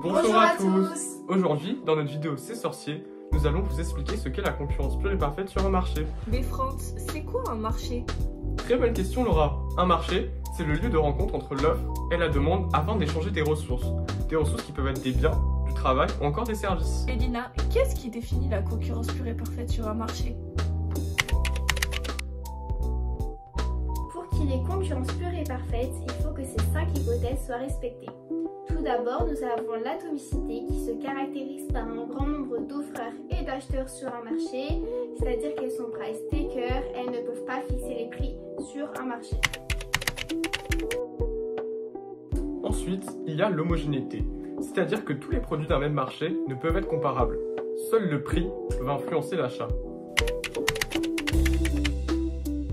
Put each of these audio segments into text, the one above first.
Bonjour à tous. Aujourd'hui, dans notre vidéo C'est sorcier, nous allons vous expliquer ce qu'est la concurrence pure et parfaite sur un marché. Mais France, c'est quoi un marché? Très bonne question Laura. Un marché, c'est le lieu de rencontre entre l'offre et la demande afin d'échanger des ressources. Des ressources qui peuvent être des biens, du travail ou encore des services. Elina, qu'est-ce qui définit la concurrence pure et parfaite sur un marché? Pour qu'il y ait concurrence pure et parfaite, il faut que ces 5 hypothèses soient respectées. Tout d'abord, nous avons l'atomicité qui se caractérise par un grand nombre d'offreurs et d'acheteurs sur un marché, c'est-à-dire qu'elles sont price takers, elles ne peuvent pas fixer les prix sur un marché. Ensuite, il y a l'homogénéité, c'est-à-dire que tous les produits d'un même marché ne peuvent être comparables. Seul le prix va influencer l'achat.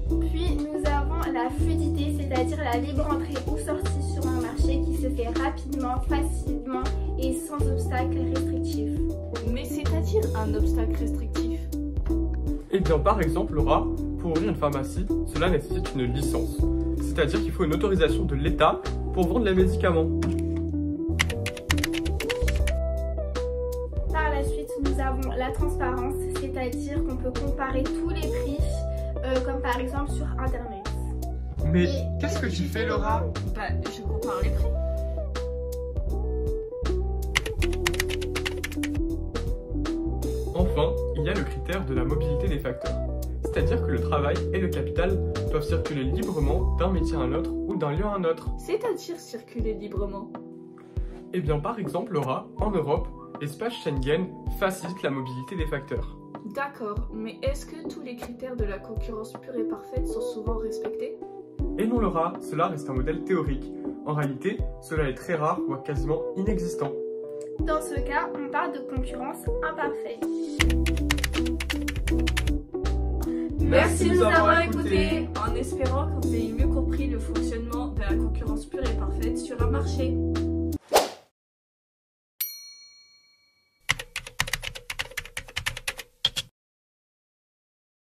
Puis nous avons la fluidité, c'est-à-dire la libre entrée ou sortie sur un marché qui se fait rapidement, facilement et sans obstacle restrictif. Mais c'est-à-dire un obstacle restrictif? Eh bien par exemple Laura, pour ouvrir une pharmacie, cela nécessite une licence. C'est-à-dire qu'il faut une autorisation de l'État pour vendre les médicaments. Par la suite, nous avons la transparence, c'est-à-dire qu'on peut comparer tous les prix, comme par exemple sur Internet. Mais qu'est-ce que tu fais Laura? Bah, je compare les prix. Enfin, il y a le critère de la mobilité des facteurs. C'est-à-dire que le travail et le capital peuvent circuler librement d'un métier à un autre ou d'un lieu à un autre. C'est-à-dire circuler librement? Eh bien par exemple Laura, en Europe, l'espace Schengen facilite la mobilité des facteurs. D'accord, mais est-ce que tous les critères de la concurrence pure et parfaite sont souvent respectés? Et non Laura, cela reste un modèle théorique. En réalité, cela est très rare, voire quasiment inexistant. Dans ce cas, on parle de concurrence imparfaite. Merci de nous avoir écoutés, en espérant que vous ayez mieux compris le fonctionnement de la concurrence pure et parfaite sur un marché.